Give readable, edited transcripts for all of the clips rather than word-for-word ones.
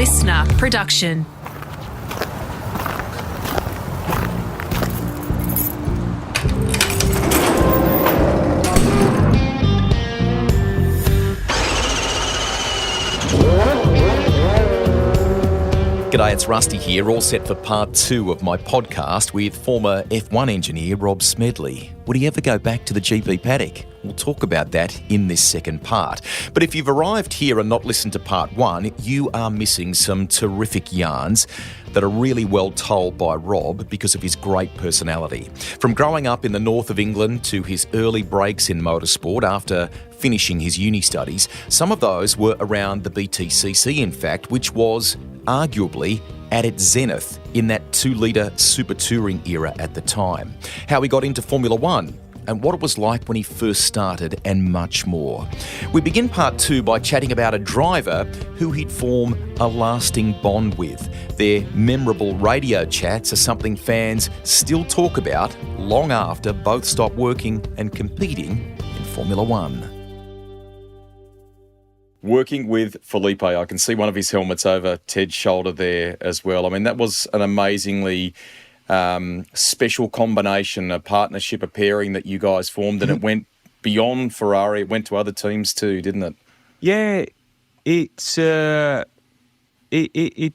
listener production. G'day, it's Rusty here, all set for part 2 of my podcast with former F1 engineer Rob Smedley. Would he ever go back to the GP paddock? We'll talk about that in this second part. But if you've arrived here and not listened to part 1, you are missing some terrific yarns that are really well told by Rob because of his great personality. From growing up in the north of England to his early breaks in motorsport after finishing his uni studies, some of those were around the BTCC, in fact, which was arguably at its zenith in that 2-litre super touring era at the time. How he got into Formula One and what it was like when he first started, and much more. We begin part 2 by chatting about a driver who he'd form a lasting bond with. Their memorable radio chats are something fans still talk about long after both stopped working and competing in Formula One. Working with Felipe, I can see one of his helmets over Ted's shoulder there as well. I mean, that was an amazingly special combination, a partnership, a pairing that you guys formed, and it went beyond Ferrari. It went to other teams too, didn't it? Yeah, it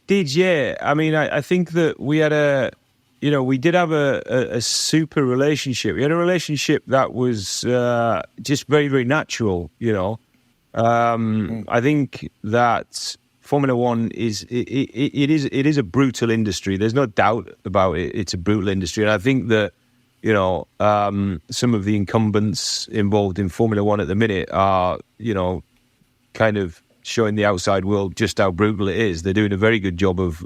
did. Yeah, I mean, I think that we had we did have a super relationship. We had a relationship that was just very, very natural. I think that Formula One is a brutal industry. There's no doubt about it. It's a brutal industry, and I think that some of the incumbents involved in Formula One at the minute are kind of showing the outside world just how brutal it is. They're doing a very good job of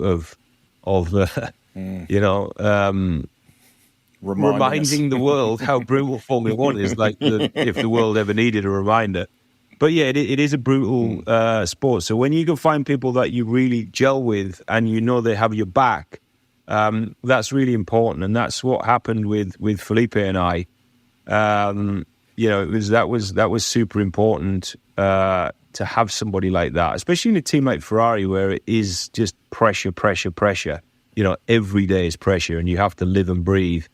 reminding the world how brutal Formula One is. Like if the world ever needed a reminder. But yeah, it is a brutal sport. So when you can find people that you really gel with and they have your back, that's really important. And that's what happened with Felipe and I. That was super important to have somebody like that, especially in a team like Ferrari where it is just pressure. Every day is pressure, and you have to live and breathe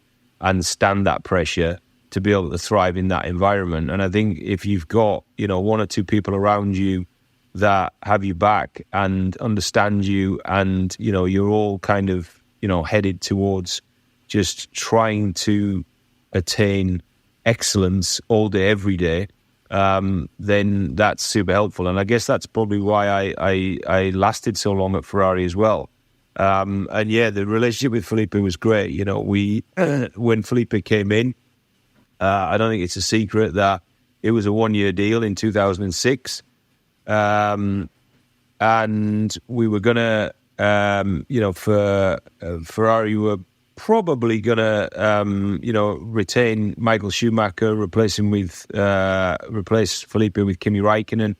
and stand that pressure to be able to thrive in that environment. And I think if you've got, one or two people around you that have your back and understand you, and, you're all kind of, headed towards just trying to attain excellence all day, every day, then that's super helpful. And I guess that's probably why I lasted so long at Ferrari as well. And yeah, the relationship with Felipe was great. When Felipe came in, I don't think it's a secret that it was a 1-year deal in 2006. And we were going to, for Ferrari, we were probably going to, retain Michael Schumacher, replace Felipe with Kimi Räikkönen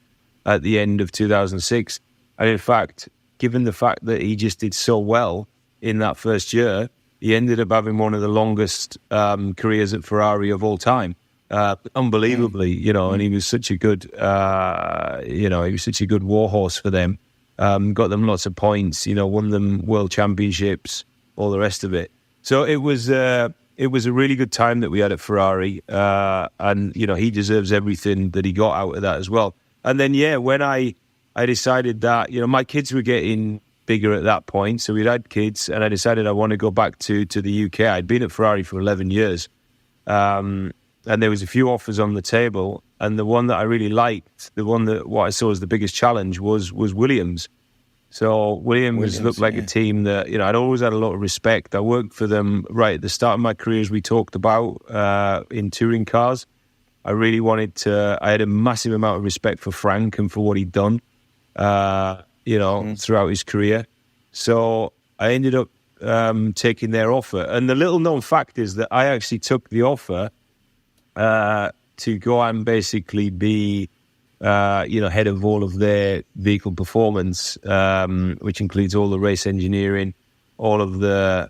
at the end of 2006. And in fact, given the fact that he just did so well in that first year, he ended up having one of the longest careers at Ferrari of all time, unbelievably. And he was such a good, warhorse for them. Got them lots of points. Won them world championships, all the rest of it. So it was a really good time that we had at Ferrari, and he deserves everything that he got out of that as well. And then when I decided that my kids were getting bigger at that point, so we'd had kids, and I decided I want to go back to the UK. I'd been at Ferrari for 11 years, and there was a few offers on the table, and the one that I really liked, the one that what I saw as the biggest challenge was Williams. So Williams looked like a team that I'd always had a lot of respect. I worked for them right at the start of my career, as we talked about, in touring cars. I really wanted to. I had a massive amount of respect for Frank and for what he'd done throughout his career. So I ended up taking their offer. And the little known fact is that I actually took the offer to go and basically be, head of all of their vehicle performance, which includes all the race engineering, all of the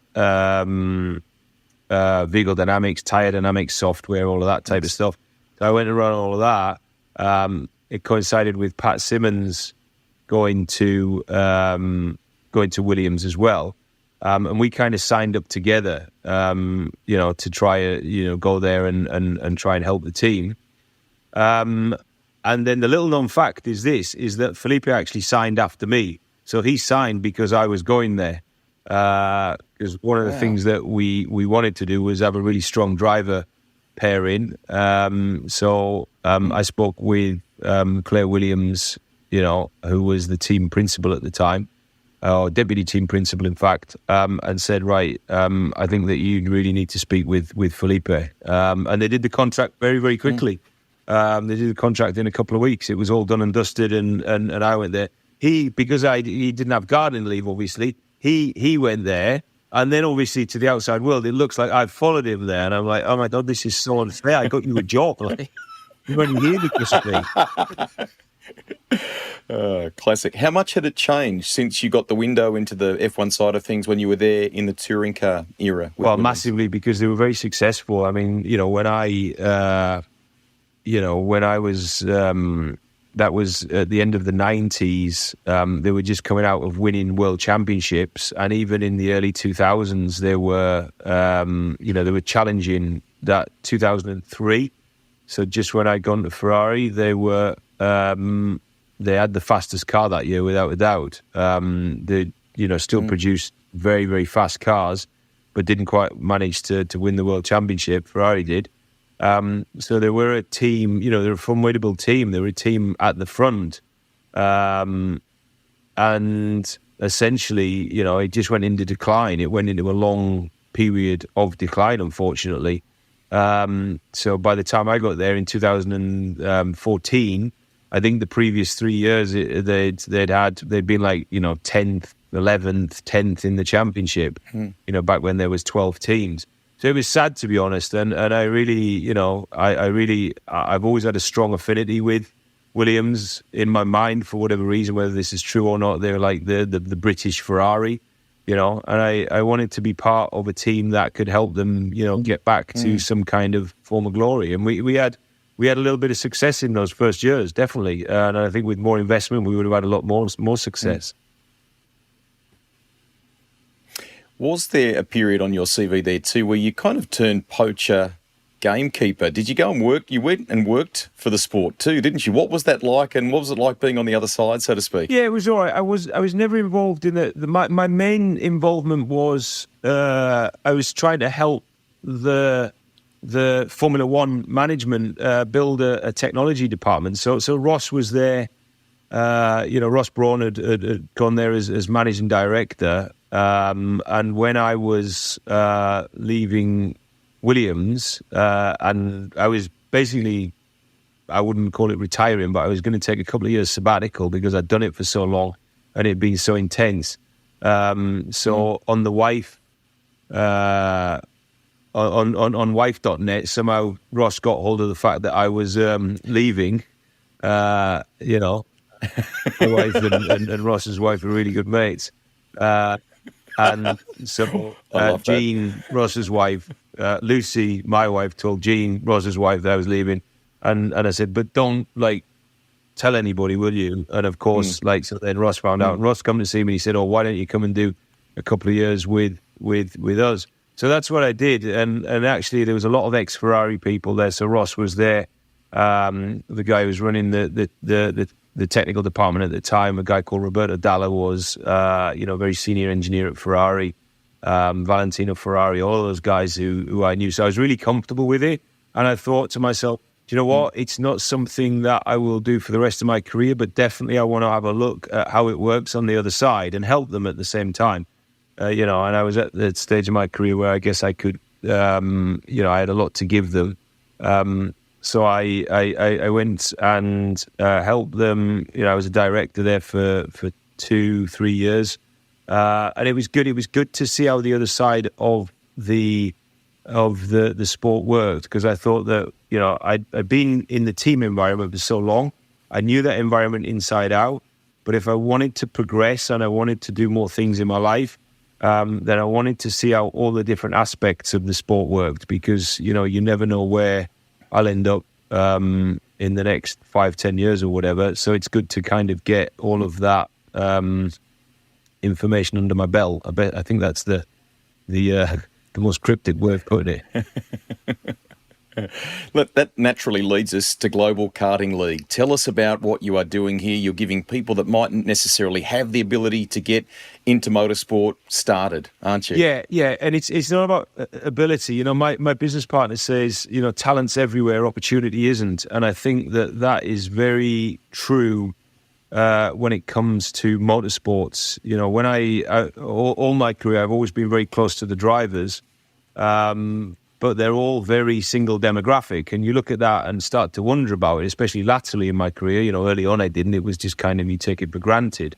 vehicle dynamics, tire dynamics, software, all of that type of stuff. So I went and run all of that. It coincided with Pat Simmons going to Williams as well. And we kind of signed up together, to try, go there and try and help the team. And then the little known fact is that Felipe actually signed after me. So he signed because I was going there. Because one of the things that we wanted to do was have a really strong driver pairing. So I spoke with Claire Williams, who was the team principal at the time, or deputy team principal, in fact, and said, right, I think that you really need to speak with Felipe. And they did the contract very, very quickly. They did the contract in a couple of weeks. It was all done and dusted, and I went there. Because he didn't have gardening leave, obviously, he went there. And then, obviously, to the outside world, it looks like I followed him there. And I'm like, oh, my God, this is so unfair. I got you a job. Like, you weren't here because of me. Classic. How much had it changed since you got the window into the F1 side of things when you were there in the touring car era? Well, massively, because they were very successful. I mean, when I was... that was at the end of the 90s. They were just coming out of winning world championships, and even in the early 2000s, they were challenging that 2003. So just when I'd gone to Ferrari, they had the fastest car that year, without a doubt. They still produced very, very fast cars, but didn't quite manage to win the world championship. Ferrari did. So they were a team, they're a formidable team. They were a team at the front. And essentially, it just went into decline. It went into a long period of decline, unfortunately. So by the time I got there in 2014, I think the previous 3 years they'd been like, 10th, 11th, 10th in the championship, back when there was 12 teams. So it was sad, to be honest, and I really, I've always had a strong affinity with Williams in my mind for whatever reason, whether this is true or not. They're like the British Ferrari, and I wanted to be part of a team that could help them, get back to some kind of form of glory. And we had a little bit of success in those first years, definitely. And I think with more investment, we would have had a lot more success. Was there a period on your CV there too where you kind of turned poacher gamekeeper? Did you go and work? You went and worked for the sport too, didn't you? What was that like, and what was it like being on the other side, so to speak? Yeah, it was all right. I was never involved in my main involvement was I was trying to help the Formula One management build a technology department. So Ross was there. Ross Braun had gone there as managing director. And when I was leaving Williams, and I was basically, I wouldn't call it retiring, but I was going to take a couple of years sabbatical because I'd done it for so long and it'd been so intense. So on the wife, on wife.net, somehow Ross got hold of the fact that I was leaving. My wife and Ross's wife are really good mates. And so Jean, Ross's wife, Lucy, my wife, told Jean, Ross's wife, that I was leaving. And I said, but don't, tell anybody, will you? And of course, so then Ross found out. And Ross come to see me, he said, oh, why don't you come and do a couple of years with us? So that's what I did. And actually, there was a lot of ex-Ferrari people there. So Ross was there. The guy who was running the technical department at the time, a guy called Roberto Dalla, was, a very senior engineer at Ferrari, Valentino Ferrari, all those guys who I knew. So I was really comfortable with it. And I thought to myself, do you know what? It's not something that I will do for the rest of my career, but definitely I want to have a look at how it works on the other side and help them at the same time. And I was at the stage of my career where I guess I could, I had a lot to give them. So I went and helped them. I was a director there for 2-3 years, and it was good. It was good to see how the other side of the sport worked, because I thought that I'd been in the team environment for so long. I knew that environment inside out. But if I wanted to progress and I wanted to do more things in my life, then I wanted to see how all the different aspects of the sport worked, because you never know where I'll end up in in the next 5-10 years or whatever. So it's good to kind of get all of that information under my belt. I think that's the most cryptic way of putting it. Look, that naturally leads us to Global Karting League. Tell us about what you are doing here. You're giving people that mightn't necessarily have the ability to get into motorsport started, aren't you? Yeah, and it's not about ability. You know, my business partner says, you know, talent's everywhere, opportunity isn't, and I think that is very true when it comes to motorsports. You know, when all my career, I've always been very close to the drivers. But they're all very single demographic. And you look at that and start to wonder about it, especially latterly in my career. You know, early on I didn't. It was just kind of you take it for granted.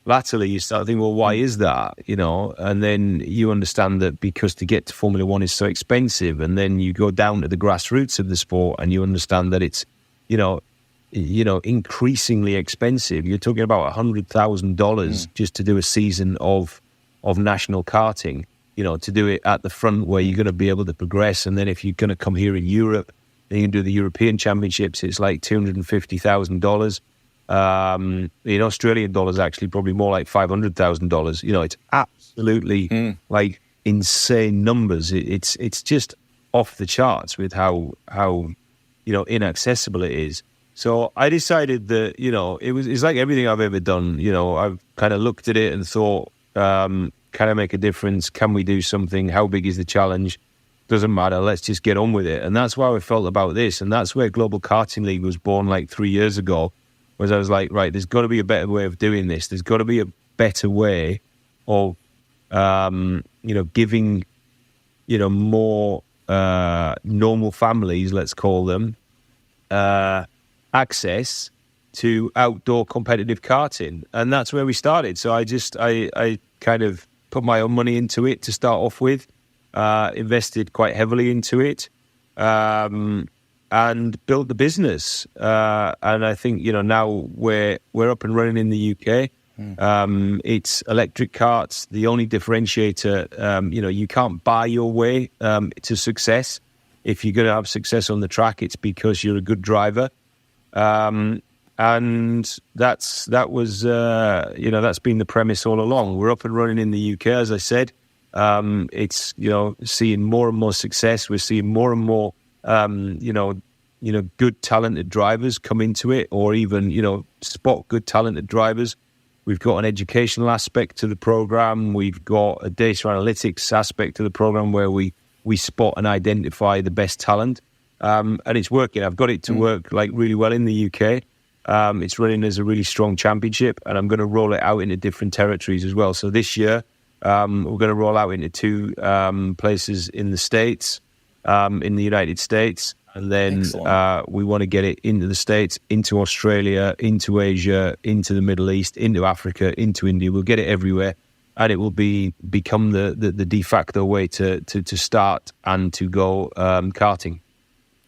Latterly, you start thinking, well, why is that? You know, and then you understand that because to get to Formula One is so expensive. And then you go down to the grassroots of the sport and you understand that it's, you know, increasingly expensive. You're talking about $100,000 just to do a season of national karting. You know, to do it at the front where you're going to be able to progress. And then if you're going to come here in Europe, then you can do the European Championships. It's like $250,000. In Australian dollars, actually, probably more like $500,000. You know, it's absolutely like insane numbers. It's just off the charts with how you know inaccessible it is. So I decided that, you know, it's like everything I've ever done. You know, I've kind of looked at it and thought, can I make a difference? Can we do something? How big is the challenge? Doesn't matter. Let's just get on with it. And that's why I felt about this. And that's where Global Karting League was born like 3 years ago, was I was like, right, there's got to be a better way of doing this. There's got to be a better way of, you know, giving, you know, more normal families, let's call them, access to outdoor competitive karting. And that's where we started. So I kind of put my own money into it to start off with, invested quite heavily into it, and built the business. And I think, you know, now we're up and running in the UK. It's electric karts. The only differentiator, you know, you can't buy your way to success. If you're going to have success on the track, it's because you're a good driver. And that was you know, that's been the premise all along. We're up and running in the UK, as I said. It's, you know, seeing more and more success. We're seeing more and more, you know, good talented drivers come into it, or even, you know, spot good talented drivers. We've got an educational aspect to the program. We've got a data analytics aspect to the program where we spot and identify the best talent. And it's working. I've got it to work like really well in the UK. It's running as a really strong championship, and I'm going to roll it out into different territories as well. So this year, we're going to roll out into 2 places in the States, in the United States, and then we want to get it into the States, into Australia, into Asia, into the Middle East, into Africa, into India. We'll get it everywhere, and it will become the de facto way to start and to go karting.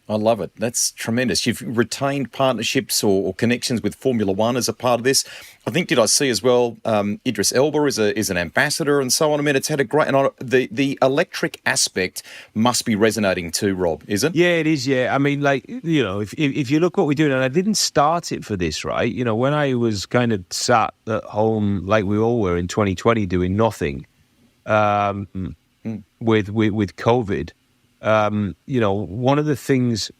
I love it. That's tremendous. You've retained partnerships or connections with Formula One as a part of this. I think, did I see as well, Idris Elba is an ambassador and so on. I mean, it's had a great... And the electric aspect must be resonating too, Rob, is it? Yeah, it is, yeah. I mean, like, you know, if you look what we're doing, and I didn't start it for this, right? You know, when I was kind of sat at home, like we all were in 2020, doing nothing with COVID... you know, one of the things,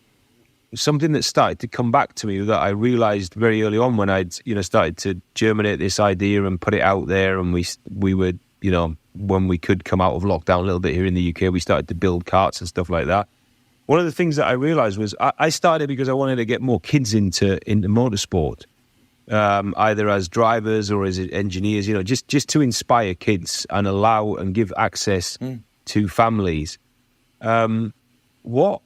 something that started to come back to me that I realized very early on when I'd, you know, started to germinate this idea and put it out there, and we were, you know, when we could come out of lockdown a little bit here in the UK, we started to build karts and stuff like that. One of the things that I realized was I started because I wanted to get more kids into motorsport, either as drivers or as engineers, you know, just to inspire kids and allow and give access to families. What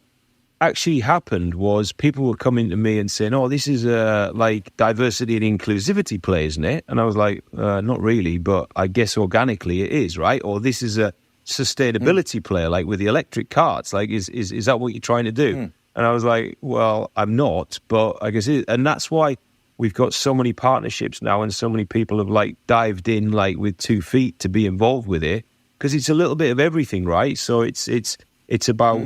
actually happened was people were coming to me and saying, oh, this is like diversity and inclusivity play, isn't it? And I was like, not really, but I guess organically it is, right? Or this is a sustainability play, like with the electric karts. Like, is that what you're trying to do? And I was like, well, I'm not, but I guess it is. And that's why we've got so many partnerships now, and so many people have like dived in like with 2 feet to be involved with it, because it's a little bit of everything, right? So it's about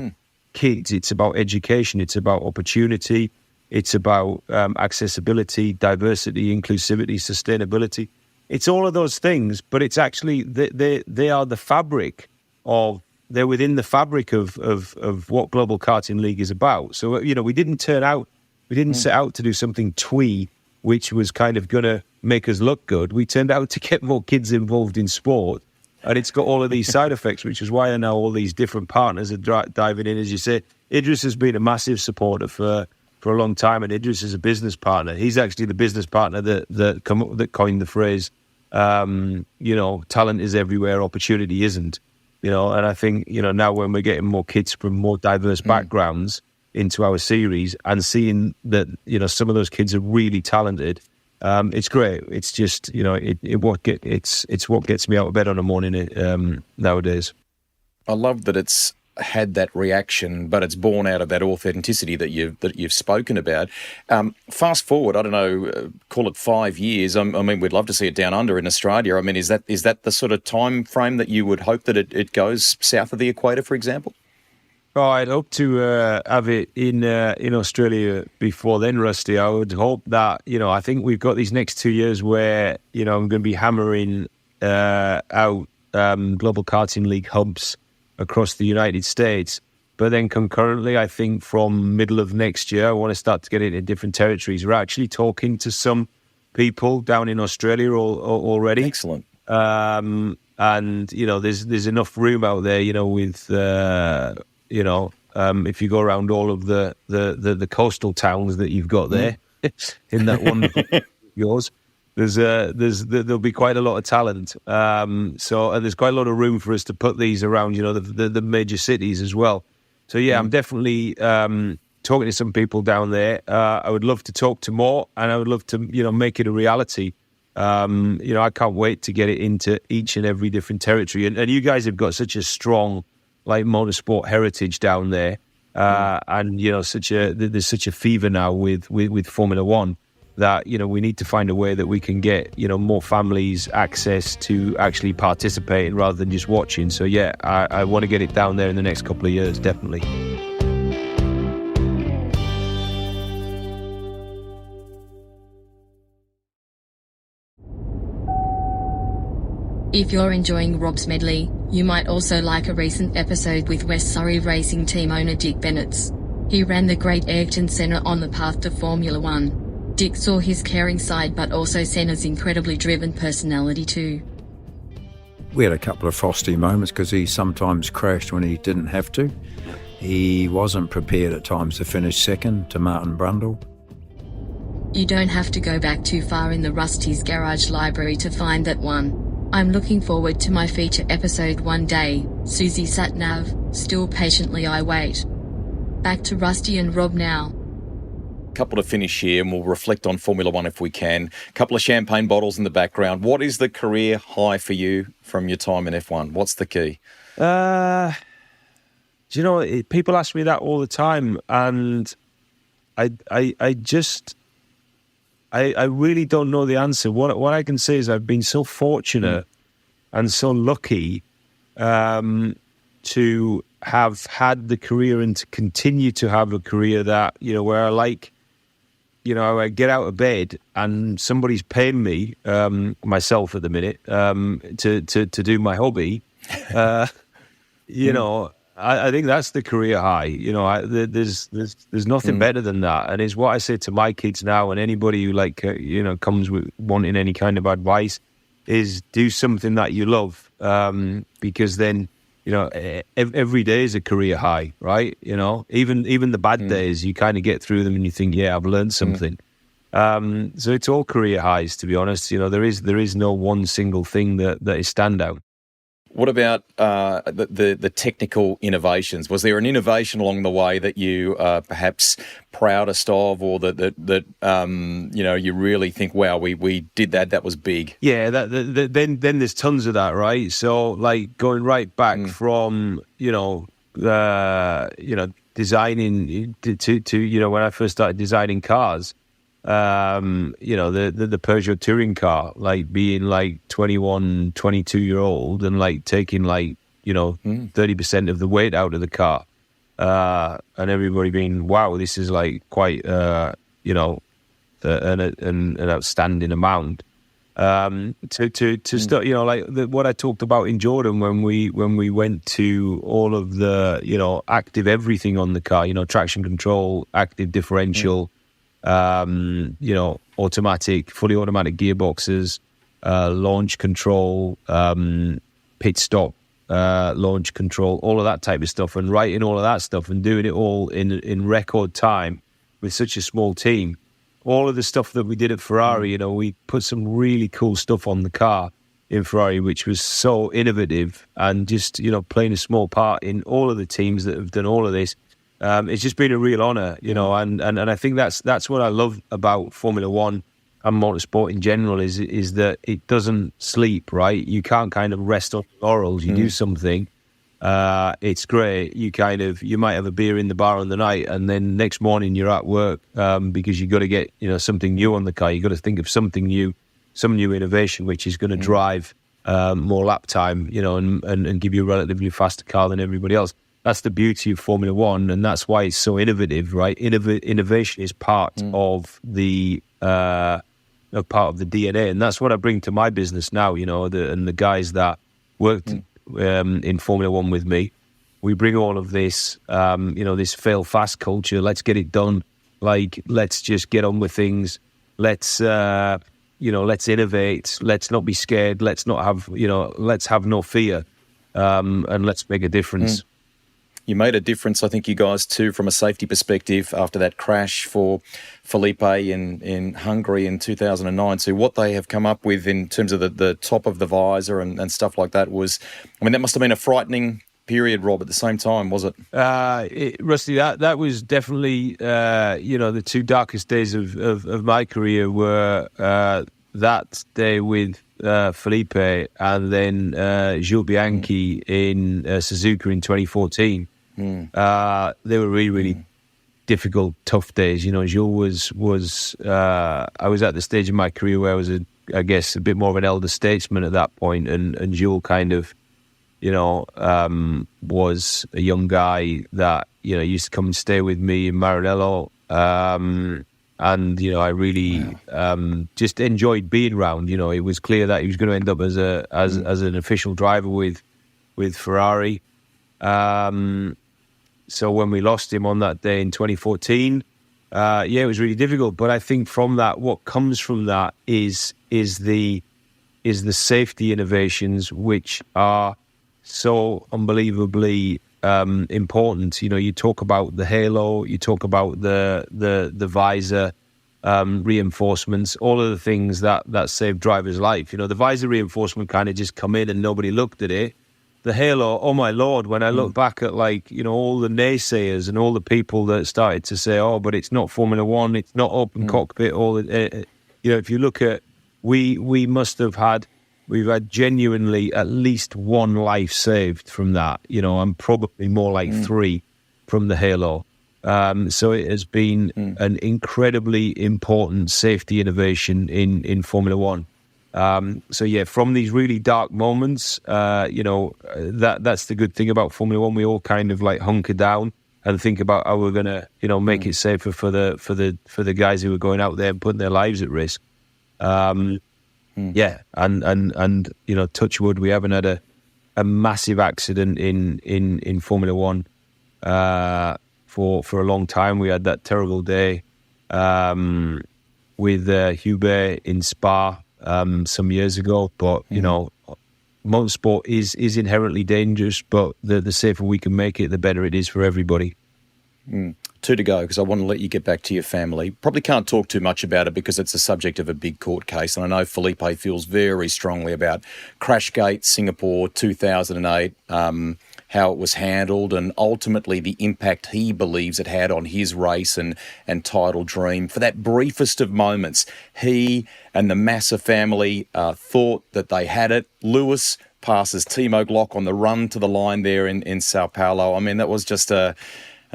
kids, it's about education, it's about opportunity, It's about accessibility, diversity, inclusivity, sustainability. It's all of those things, but it's actually they are the fabric of. They're within the fabric of what Global Karting League is about. So we didn't set out to do something twee, which was kind of going to make us look good. We turned out to get more kids involved in sport, and it's got all of these side effects, which is why now all these different partners are diving in. As you say, Idris has been a massive supporter for a long time, and Idris is a business partner. He's actually the business partner that coined the phrase, talent is everywhere, opportunity isn't. And I think, now when we're getting more kids from more diverse backgrounds into our series and seeing that, some of those kids are really talented, it's great. It's just, it's what gets me out of bed on a morning nowadays. I love that it's had that reaction, but it's born out of that authenticity that you've spoken about. Fast forward, I don't know, call it 5 years. I mean, we'd love to see it down under in Australia. I mean, is that the sort of time frame that you would hope that it goes south of the equator, for example? Oh, I'd hope to have it in Australia before then, Rusty. I would hope that, I think we've got these next 2 years where, I'm going to be hammering out Global Karting League hubs across the United States. But then concurrently, I think from middle of next year, I want to start to get into different territories. We're actually talking to some people down in Australia already. Excellent. And, there's enough room out there, with, if you go around all of the coastal towns that you've got there in that wonderful yours, there'll be quite a lot of talent. And there's quite a lot of room for us to put these around, the major cities as well. So yeah, I'm definitely talking to some people down there. I would love to talk to more, and I would love to, make it a reality. I can't wait to get it into each and every different territory. And you guys have got such a strong, motorsport heritage down there. And, there's such a fever now with Formula One that, we need to find a way that we can get, more families access to actually participating rather than just watching. So, yeah, I want to get it down there in the next couple of years, definitely. If you're enjoying Rob Smedley, you might also like a recent episode with West Surrey Racing team owner Dick Bennetts. He ran the Great Ayrton Senna on the path to Formula One. Dick saw his caring side, but also Senna's incredibly driven personality too. We had a couple of frosty moments because he sometimes crashed when he didn't have to. He wasn't prepared at times to finish second to Martin Brundle. You don't have to go back too far in the Rusty's Garage library to find that one. I'm looking forward to my feature episode one day, Susie Satnav, still patiently I wait. Back to Rusty and Rob now. Couple to finish here, and we'll reflect on Formula One if we can. Couple of champagne bottles in the background. What is the career high for you from your time in F1? What's the key? Do you know, people ask me that all the time, and I really don't know the answer. What I can say is I've been so fortunate and so lucky to have had the career and to continue to have a career that, where I get out of bed and somebody's paying me, myself at the minute, to do my hobby. I think that's the career high. There's nothing better than that, and it's what I say to my kids now. And anybody who comes with wanting any kind of advice is do something that you love, because then every day is a career high, right? Even the bad days, you kind of get through them and you think, yeah, I've learned something. So it's all career highs, to be honest. There is no one single thing that is standout. What about the technical innovations? Was there an innovation along the way that you are perhaps proudest of, or that you really think, wow, we did that? That was big. Yeah, then there's tons of that, right? So going right back from designing to when I first started designing cars. The Peugeot touring car, being 21, 22-year-old and taking 30% of the weight out of the car, and everybody being, wow, this is quite an outstanding amount. To start, like what I talked about in Jordan when we went to all of the active everything on the car, traction control, active differential, automatic, fully automatic gearboxes, launch control, pit stop, launch control, all of that type of stuff, and writing all of that stuff and doing it all in record time with such a small team. All of the stuff that we did at Ferrari, we put some really cool stuff on the car in Ferrari, which was so innovative, and just, playing a small part in all of the teams that have done all of this. It's just been a real honour, and I think that's what I love about Formula One and motorsport in general is that it doesn't sleep, right? You can't kind of rest on laurels. You do something. It's great. You might have a beer in the bar on the night, and then next morning you're at work because you got to get something new on the car. You got to think of something new, some new innovation which is going to drive more lap time, and give you a relatively faster car than everybody else. That's the beauty of Formula One, and that's why it's so innovative, right? Innovation is part of the DNA, and that's what I bring to my business now. And the guys that worked in Formula One with me, we bring all of this, this fail fast culture. Let's get it done. Let's just get on with things. Let's innovate. Let's not be scared. Let's not have, let's have no fear, and let's make a difference. You made a difference, I think, you guys too, from a safety perspective after that crash for Felipe in Hungary in 2009. So what they have come up with in terms of the top of the visor and stuff like that was, that must have been a frightening period, Rob, at the same time, was it? Rusty, that was definitely, the two darkest days of my career were that day with Felipe and then Jules Bianchi in Suzuka in 2014. They were really, really difficult, tough days. Jules was I was at the stage of my career where I was, I guess, a bit more of an elder statesman at that point, and Jules kind of, was a young guy that, used to come and stay with me in Maranello. And, I really just enjoyed being around. It was clear that he was going to end up as an official driver with Ferrari. So when we lost him on that day in 2014, it was really difficult. But I think from that, what comes from that is the safety innovations, which are so unbelievably important. You talk about the halo, you talk about the visor reinforcements, all of the things that save drivers' life. The visor reinforcement kind of just come in and nobody looked at it. The halo, oh my Lord, when I look back at all the naysayers and all the people that started to say, oh, but it's not Formula One, it's not open cockpit, if you look at, we've had genuinely at least one life saved from that, and probably more like 3 from the halo. So it has been an incredibly important safety innovation in Formula One. From these really dark moments, that's the good thing about Formula One. We all kind of hunker down and think about how we're gonna, make it safer for the guys who are going out there and putting their lives at risk. And touch wood, we haven't had a massive accident in Formula One for a long time. We had that terrible day with Hubert in Spa some years ago, but motorsport is inherently dangerous, but the safer we can make it, the better it is for everybody. 2 to go, because I want to let you get back to your family. Probably can't talk too much about it because it's the subject of a big court case, and I know Felipe feels very strongly about Crashgate, Singapore 2008, how it was handled, and ultimately the impact he believes it had on his race and title dream. For that briefest of moments, he and the Massa family thought that they had it. Lewis passes Timo Glock on the run to the line there in Sao Paulo. That was just an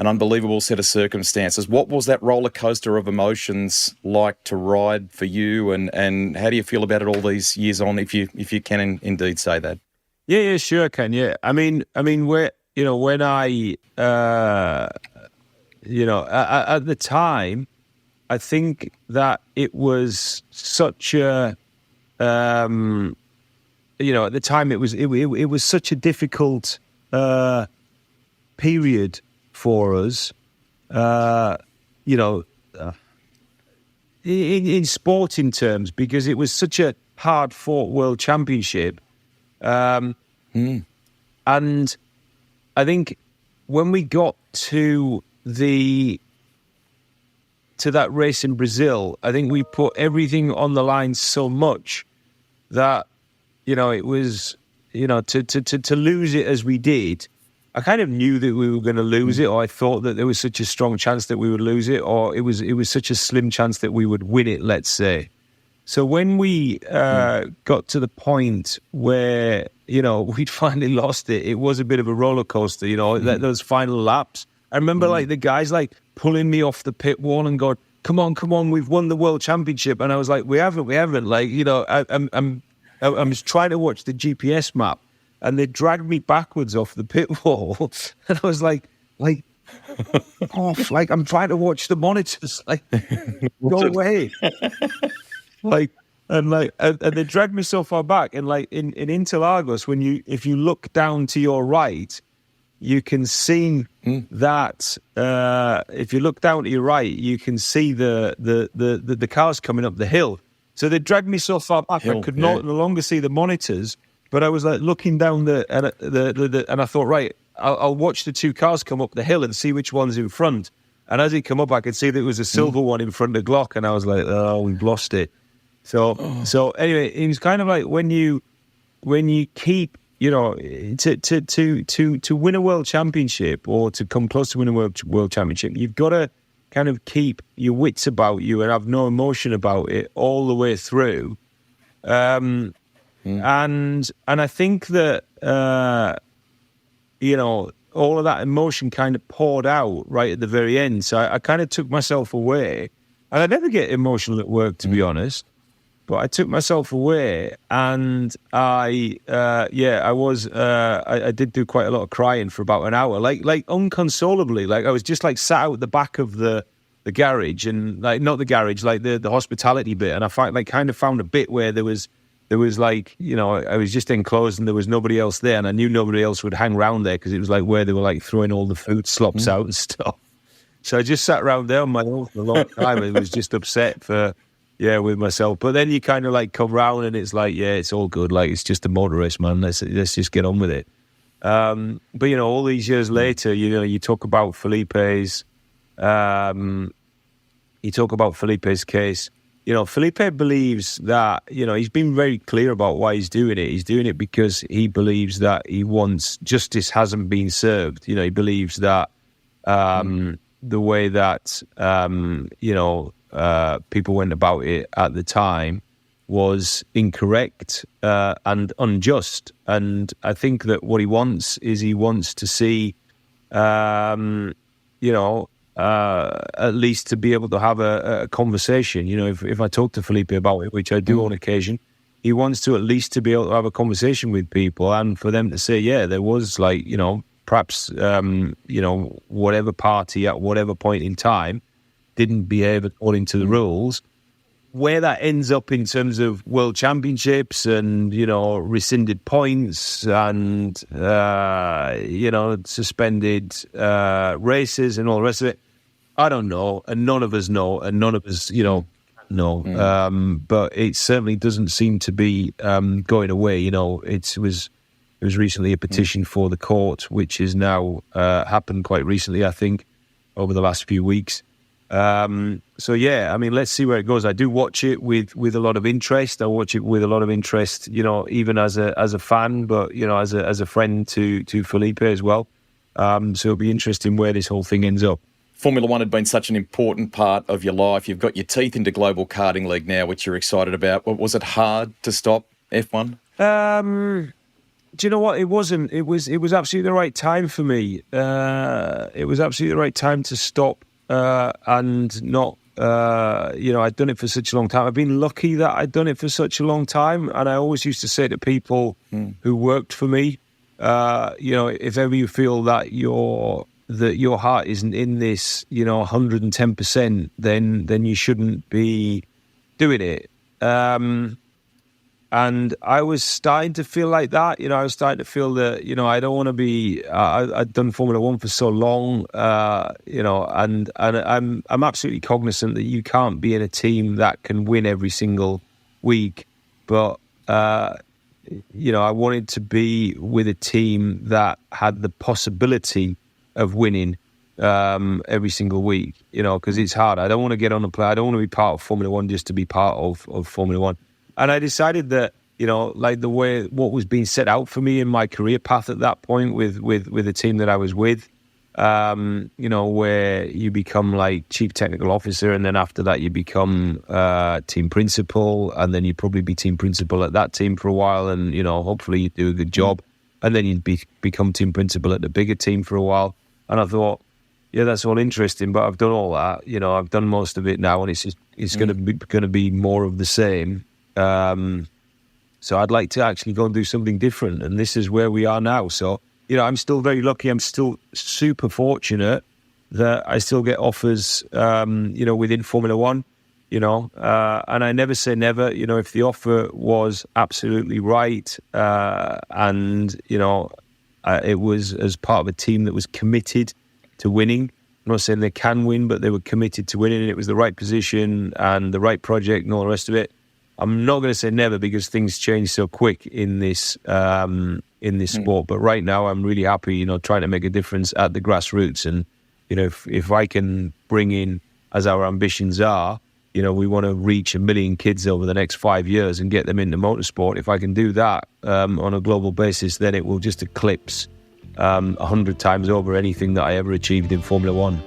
unbelievable set of circumstances. What was that roller coaster of emotions like to ride for you, and how do you feel about it all these years on, if you can indeed say that? Yeah, sure I can. Yeah, when I at the time, I think that it was such a, at the time it was such a difficult period for us, in sporting terms, because it was such a hard-fought World Championship. And I think when we got to that race in Brazil, I think we put everything on the line so much that, it was, to lose it as we did. I kind of knew that we were going to lose it, or I thought that there was such a strong chance that we would lose it, or it was such a slim chance that we would win it, let's say. So when we got to the point where, we'd finally lost it, it was a bit of a roller coaster, those final laps. I remember the guys pulling me off the pit wall and going, come on, we've won the World Championship. And I was like, we haven't. I'm just trying to watch the GPS map, and they dragged me backwards off the pit wall. And I was like, off, I'm trying to watch the monitors, go away. And they dragged me so far back. And in Interlagos, if you look down to your right, you can see that. If you look down to your right, you can see the cars coming up the hill. So they dragged me so far back, I could no longer see the monitors. But I was looking down and I thought, right, I'll watch the two cars come up the hill and see which one's in front. And as he come up, I could see that it was a silver one in front of Glock, and I was like, oh, we've lost it. So anyway, it was kind of like when you keep, to win a world championship, or to come close to winning a world championship, you've got to kind of keep your wits about you and have no emotion about it all the way through. And I think that all of that emotion kind of poured out right at the very end. So I kind of took myself away, and I never get emotional at work, to be honest. But I took myself away, and I did do quite a lot of crying for about an hour, like unconsolably. I was just sat out at the back of the garage, and not the garage, the hospitality bit. And I kind of found a bit where there was I was just enclosed and there was nobody else there, and I knew nobody else would hang around there because it was where they were throwing all the food slops out and stuff. So I just sat around there on my own for a long time and was just upset with myself. But then you kind of come round and it's it's all good. It's just a motor race, man. Let's just get on with it. But all these years later, you talk about Felipe's case. Felipe believes that, he's been very clear about why he's doing it. He's doing it because he believes that justice hasn't been served. He believes that the way that, people went about it at the time was incorrect and unjust. And I think that what he wants to see, at least to be able to have a conversation. If I talk to Felipe about it, which I do on occasion, he wants to at least to be able to have a conversation with people and for them to say, yeah, there was perhaps, whatever party at whatever point in time didn't behave according to the rules. Where that ends up in terms of world championships and, rescinded points and, suspended races and all the rest of it, I don't know. And none of us know. And none of us, know. But it certainly doesn't seem to be going away. It was recently a petition for the court, which has now happened quite recently, I think, over the last few weeks. Let's see where it goes. I do watch it with a lot of interest. I watch it with a lot of interest, even as a fan, but as a friend to Felipe as well. So it'll be interesting where this whole thing ends up. Formula One had been such an important part of your life. You've got your teeth into Global Karting League now, which you're excited about. Was it hard to stop F1? Do you know what? It wasn't. It was absolutely the right time for me. It was absolutely the right time to stop. And not, I'd done it for such a long time. I've been lucky that I'd done it for such a long time. And I always used to say to people who worked for me, if ever you feel that you're that your heart isn't in this, 110%, then you shouldn't be doing it. And I was starting to feel like that. I was starting to feel that, I don't want to be. I'd done Formula One for so long, and I'm absolutely cognizant that you can't be in a team that can win every single week. But I wanted to be with a team that had the possibility of winning every single week. Because it's hard. I don't want to get on the plane. I don't want to be part of Formula One just to be part of Formula One. And I decided that, like the way what was being set out for me in my career path at that point with the team that I was with, where you become like chief technical officer, and then after that you become team principal, and then you'd probably be team principal at that team for a while, and hopefully you do a good job, and then you'd become team principal at the bigger team for a while. And I thought, yeah, that's all interesting, but I've done all that. I've done most of it now, and it's going to be more of the same. So I'd like to actually go and do something different, and this is where we are now. So, I'm still very lucky. I'm still super fortunate that I still get offers, within Formula One, and I never say never. If the offer was absolutely right, and, it was as part of a team that was committed to winning. I'm not saying they can win, but they were committed to winning, and it was the right position and the right project and all the rest of it. I'm not going to say never, because things change so quick in this sport. But right now, I'm really happy, trying to make a difference at the grassroots. And if I can bring in, as our ambitions are, we want to reach 1 million kids over the next 5 years and get them into motorsport. If I can do that on a global basis, then it will just eclipse 100 times over anything that I ever achieved in Formula One.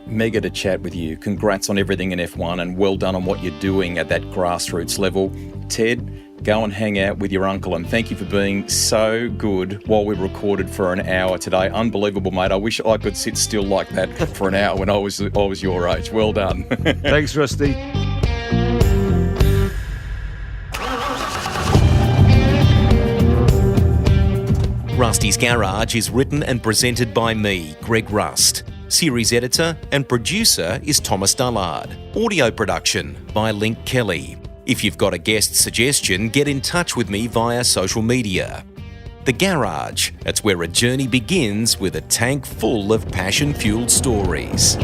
Mega to chat with you. Congrats on everything in F1, and well done on what you're doing at that grassroots level. Ted, go and hang out with your uncle, and thank you for being so good while we recorded for an hour today. Unbelievable, mate. I wish I could sit still like that for an hour when I was your age. Well done. Thanks, Rusty. Rusty's Garage is written and presented by me, Greg Rust. Series editor and producer is Thomas Dullard. Audio production by Link Kelly. If you've got a guest suggestion, get in touch with me via social media. The Garage, that's where a journey begins with a tank full of passion-fueled stories.